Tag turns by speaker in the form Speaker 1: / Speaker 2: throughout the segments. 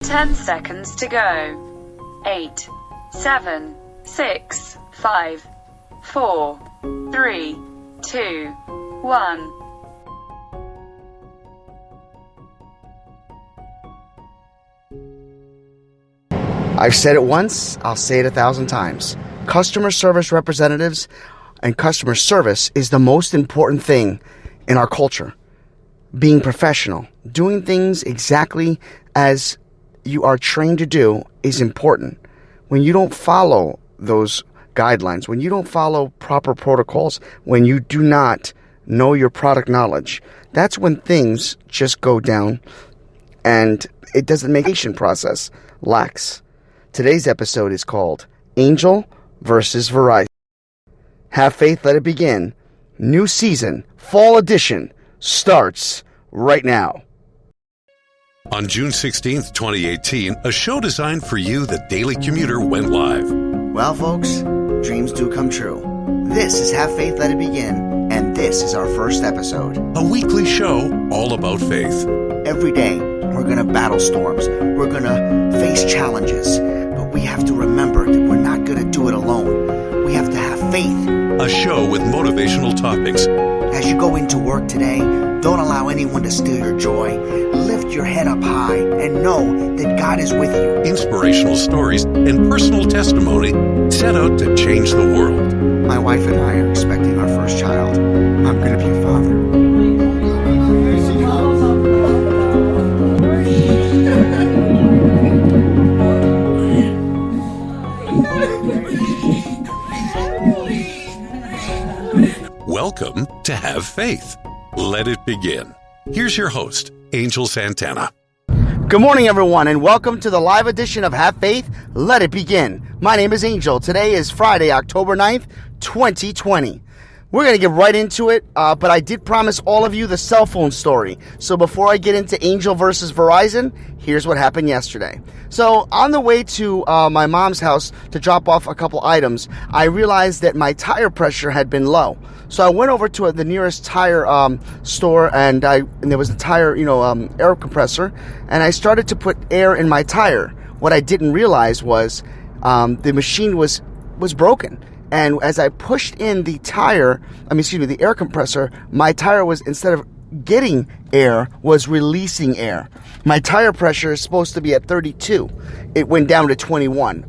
Speaker 1: 10 seconds to go. 8, 7, 6, 5, 4, 3, 2, 1.
Speaker 2: I've said it once, I'll say it 1,000 times. Customer service representatives and customer service is the most important thing in our culture. Being professional, doing things exactly as you are trained to do is important. When you don't follow those guidelines, when you don't follow proper protocols, when you do not know your product knowledge, that's when things just go down and it doesn't make the patient process lax. Today's episode is called Angel versus Verizon. Have faith, let it begin. New season, fall edition, starts right now.
Speaker 3: On June 16th, 2018, a show designed for you, the Daily Commuter, went live.
Speaker 2: Well, folks, dreams do come true. This is Have Faith, Let It Begin, and this is our first episode.
Speaker 3: A weekly show all about faith.
Speaker 2: Every day, we're going to battle storms. We're going to face challenges. But we have to remember that we're not going to do it alone. We have to have faith.
Speaker 3: A show with motivational topics.
Speaker 2: As you go into work today, don't allow anyone to steal your joy. Lift your head up high and know that God is with you.
Speaker 3: Inspirational stories and personal testimony set out to change the world.
Speaker 2: My wife and I are expecting our first child. I'm going to be a father.
Speaker 3: Welcome to Have Faith. Let it begin. Here's your host, Angel Santana.
Speaker 2: Good morning, everyone, and welcome to the live edition of Have Faith, Let It Begin. My name is Angel. Today is Friday, October 9th, 2020. We're going to get right into it, but I did promise all of you the cell phone story. So before I get into Angel versus Verizon, here's what happened yesterday. So on the way to my mom's house to drop off a couple items, I realized that my tire pressure had been low. So I went over to the nearest tire store, and there was a tire, air compressor, and I started to put air in my tire. What I didn't realize was the machine was broken. And as I pushed in the air compressor, my tire was, instead of getting air, was releasing air. My tire pressure is supposed to be at 32. It went down to 21.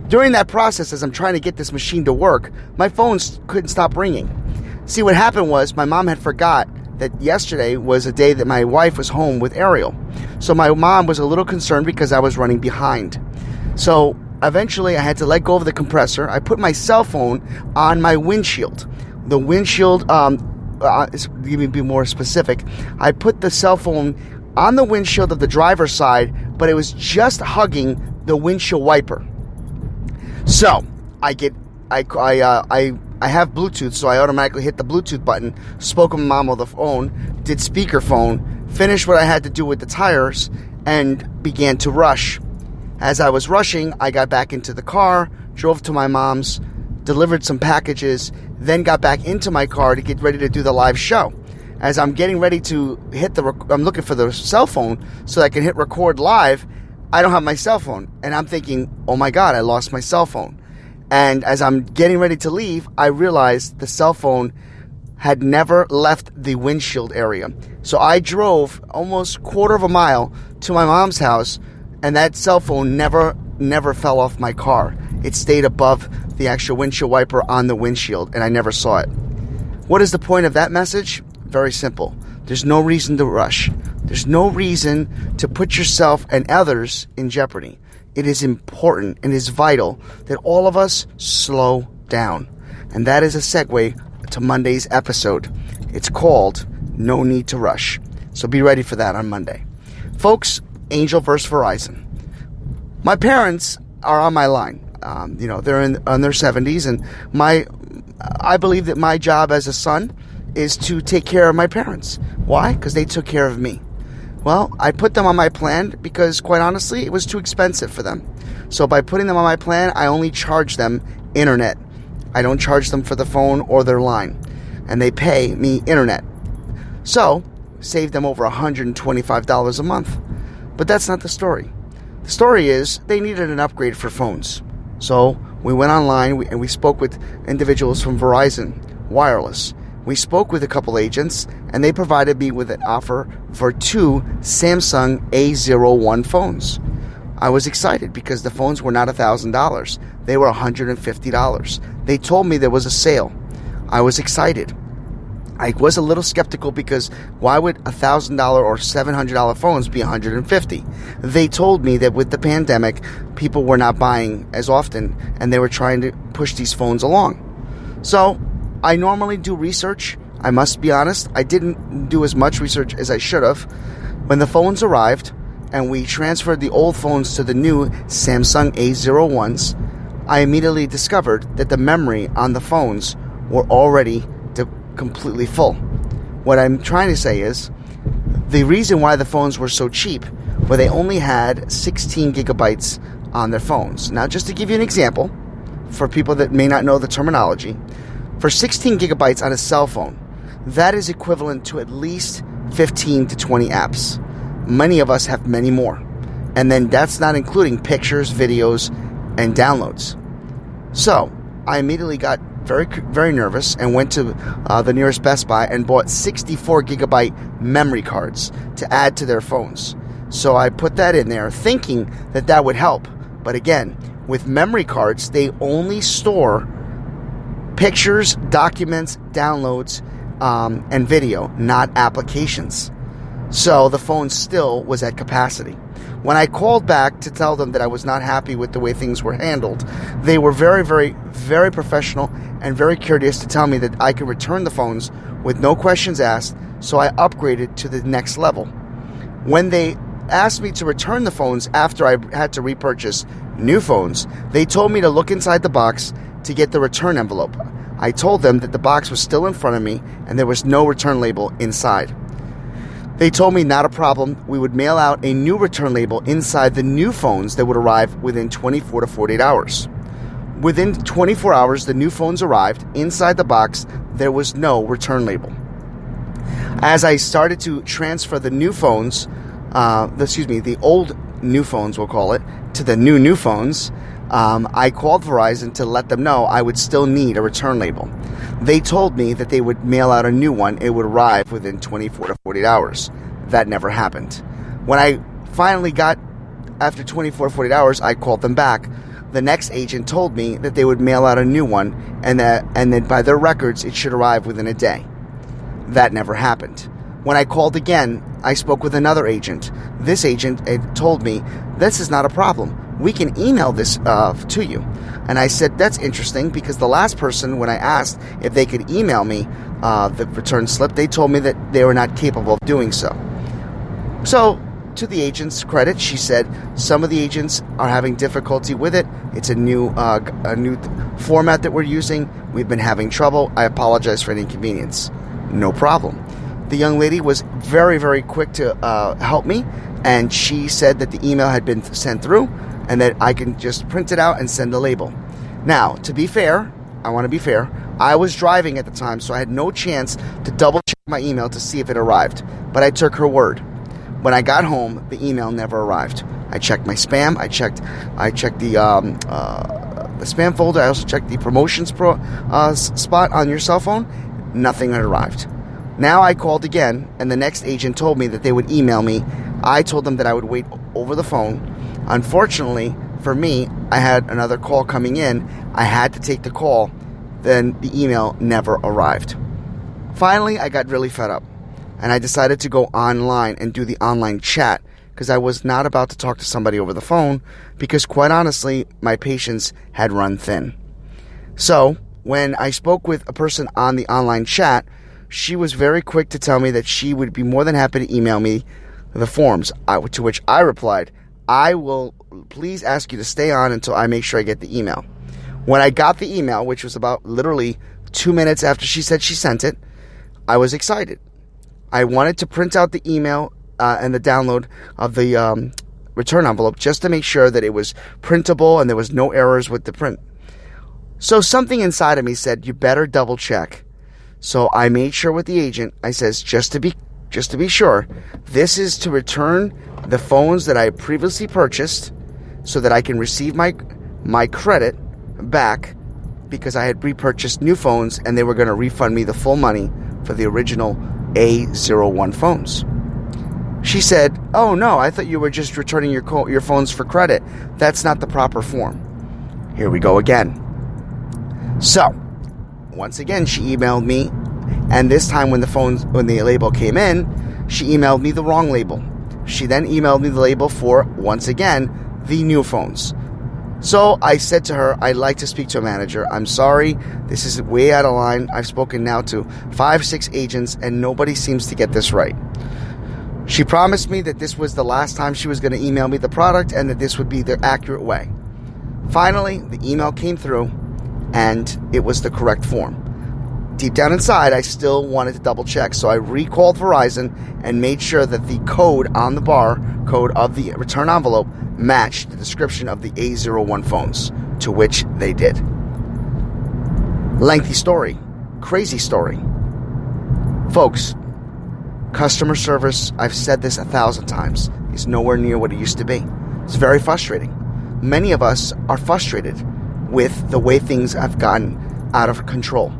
Speaker 2: During that process, as I'm trying to get this machine to work, my phone couldn't stop ringing. See, what happened was my mom had forgot that yesterday was a day that my wife was home with Ariel. So my mom was a little concerned because I was running behind. So eventually I had to let go of the compressor. I put my cell phone on my windshield. The windshield, let me be more specific. I put the cell phone on the windshield of the driver's side, but it was just hugging the windshield wiper. So I have Bluetooth, so I automatically hit the Bluetooth button, spoke with my mom on the phone, did speakerphone, finished what I had to do with the tires, and began to rush. As I was rushing, I got back into the car, drove to my mom's, delivered some packages, then got back into my car to get ready to do the live show. As I'm getting ready to I'm looking for the cell phone so I can hit record live, I don't have my cell phone. And I'm thinking, oh my God, I lost my cell phone. And as I'm getting ready to leave, I realized the cell phone had never left the windshield area. So I drove almost quarter of a mile to my mom's house, and that cell phone never fell off my car. It stayed above the actual windshield wiper on the windshield, and I never saw it. What is the point of that message? Very simple. There's no reason to rush. There's no reason to put yourself and others in jeopardy. It is important and is vital that all of us slow down. And that is a segue to Monday's episode. It's called No Need to Rush. So be ready for that on Monday. Folks, Angel versus Verizon. My parents are on my line. They're on their 70s, and I believe that my job as a son is to take care of my parents. Why? Because they took care of me. Well, I put them on my plan because, quite honestly, it was too expensive for them. So by putting them on my plan, I only charge them internet. I don't charge them for the phone or their line. And they pay me internet. So, save them over $125 a month. But that's not the story. The story is they needed an upgrade for phones. So we went online and we spoke with individuals from Verizon Wireless. We spoke with a couple agents, and they provided me with an offer for 2 Samsung A01 phones. I was excited because the phones were not $1,000. They were $150. They told me there was a sale. I was excited. I was a little skeptical because why would $1,000 or $700 phones be $150? They told me that with the pandemic, people were not buying as often, and they were trying to push these phones along. So I normally do research. I must be honest, I didn't do as much research as I should have. When the phones arrived and we transferred the old phones to the new Samsung A01s, I immediately discovered that the memory on the phones were already completely full. What I'm trying to say is, the reason why the phones were so cheap were they only had 16 gigabytes on their phones. Now, just to give you an example, for people that may not know the terminology, for 16 gigabytes on a cell phone, that is equivalent to at least 15 to 20 apps. Many of us have many more. And then that's not including pictures, videos, and downloads. So, I immediately got very, very nervous and went to the nearest Best Buy and bought 64 gigabyte memory cards to add to their phones. So I put that in there thinking that that would help. But again, with memory cards, they only store pictures, documents, downloads, and video, not applications. So the phone still was at capacity. When I called back to tell them that I was not happy with the way things were handled, they were very, very, very professional and very courteous to tell me that I could return the phones with no questions asked, so I upgraded to the next level. When they asked me to return the phones after I had to repurchase new phones, they told me to look inside the box to get the return envelope. I told them that the box was still in front of me and there was no return label inside. They told me not a problem, we would mail out a new return label inside the new phones that would arrive within 24 to 48 hours. Within 24 hours, the new phones arrived. Inside the box, there was no return label. As I started to transfer the new phones, the old new phones, we'll call it, to the new phones, I called Verizon to let them know I would still need a return label. They told me that they would mail out a new one. It would arrive within 24 to 48 hours. That never happened. When I finally got, after 24 to 48 hours, I called them back. The next agent told me that they would mail out a new one and that by their records, it should arrive within a day. That never happened. When I called again, I spoke with another agent. This agent told me, this is not a problem. We can email this to you. And I said, that's interesting, because the last person, when I asked if they could email me the return slip, they told me that they were not capable of doing so. So, to the agent's credit, she said, some of the agents are having difficulty with it. It's a new format that we're using. We've been having trouble. I apologize for any inconvenience. No problem. The young lady was very, very quick to help me, and she said that the email had been sent through and that I can just print it out and send the label. Now, to be fair, I want to be fair, I was driving at the time, so I had no chance to double check my email to see if it arrived, but I took her word. When I got home, the email never arrived. I checked my spam, I checked the spam folder, I also checked the promotions spot on your cell phone. Nothing had arrived. Now I called again, and the next agent told me that they would email me. I told them that I would wait over the phone. Unfortunately, for me, I had another call coming in. I had to take the call. Then the email never arrived. Finally, I got really fed up, and I decided to go online and do the online chat, because I was not about to talk to somebody over the phone, because quite honestly, my patience had run thin. So, when I spoke with a person on the online chat, she was very quick to tell me that she would be more than happy to email me the forms, to which I replied, I will please ask you to stay on until I make sure I get the email. When I got the email, which was about literally 2 minutes after she said she sent it, I was excited. I wanted to print out the email and the download of the return envelope just to make sure that it was printable and there was no errors with the print. So something inside of me said, you better double check. So I made sure with the agent, I says, just to be sure, this is to return the phones that I previously purchased so that I can receive my credit back, because I had repurchased new phones and they were going to refund me the full money for the original A01 phones. She said, "Oh no, I thought you were just returning your phones for credit. That's not the proper form." Here we go again. So, once again, she emailed me, and this time when the label came in, she emailed me the wrong label. She then emailed me the label for, once again, the new phones. So I said to her, "I'd like to speak to a manager. I'm sorry, this is way out of line. I've spoken now to 5-6 agents and nobody seems to get this right." She promised me that this was the last time she was going to email me the product and that this would be the accurate way. Finally, the email came through and it was the correct form. Deep down inside, I still wanted to double check, so I recalled Verizon and made sure that the code on the barcode of the return envelope matched the description of the A01 phones, to which they did. Lengthy story. Crazy story. Folks, customer service, I've said this 1,000 times, is nowhere near what it used to be. It's very frustrating. Many of us are frustrated with the way things have gotten out of control.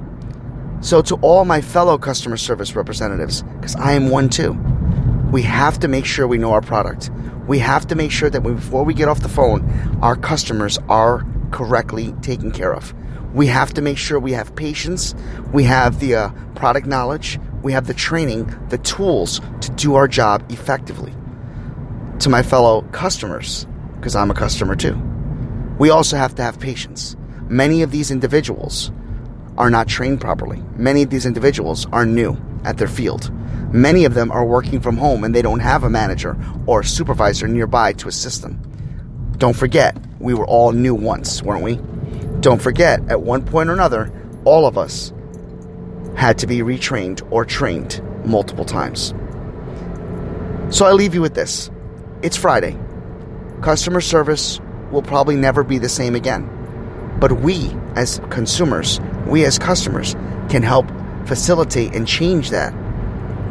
Speaker 2: So to all my fellow customer service representatives, because I am one too, we have to make sure we know our product. We have to make sure that before we get off the phone, our customers are correctly taken care of. We have to make sure we have patience, we have the product knowledge, we have the training, the tools to do our job effectively. To my fellow customers, because I'm a customer too, we also have to have patience. Many of these individuals are not trained properly. Many of these individuals are new at their field. Many of them are working from home and they don't have a manager or a supervisor nearby to assist them. Don't forget, we were all new once, weren't we? Don't forget, at one point or another, all of us had to be retrained or trained multiple times. So I leave you with this. It's Friday. Customer service will probably never be the same again. But we as consumers, we as customers, can help facilitate and change that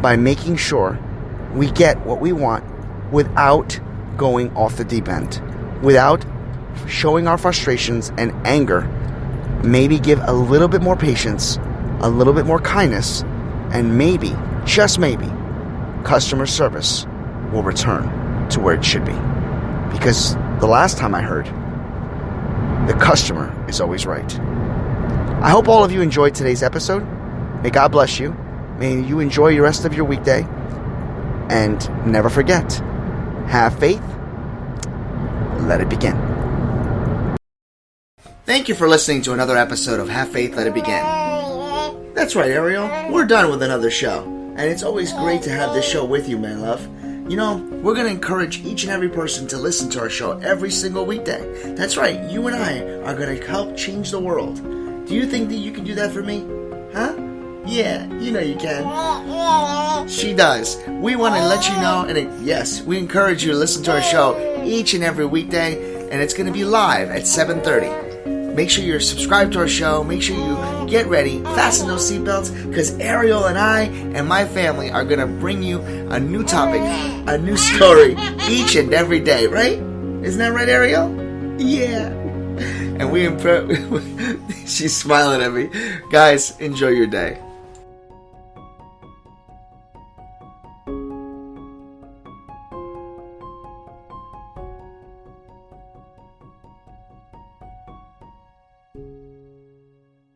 Speaker 2: by making sure we get what we want without going off the deep end, without showing our frustrations and anger. Maybe give a little bit more patience, a little bit more kindness, and maybe, just maybe, customer service will return to where it should be. Because the last time I heard, the customer is always right. I hope all of you enjoyed today's episode. May God bless you. May you enjoy the rest of your weekday. And never forget, have faith. Let it begin. Thank you for listening to another episode of Have Faith, Let It Begin. That's right, Ariel. We're done with another show. And it's always great to have this show with you, my love. You know, we're going to encourage each and every person to listen to our show every single weekday. That's right, you and I are going to help change the world. Do you think that you can do that for me? Huh? Yeah, you know you can. She does. We want to let you know, and yes, we encourage you to listen to our show each and every weekday, and it's going to be live at 7:30. Make sure you're subscribed to our show. Make sure you get ready, fasten those seatbelts, because Ariel and I and my family are going to bring you a new topic, a new story each and every day, right? Isn't that right, Ariel? Yeah. And she's smiling at me. Guys, enjoy your day.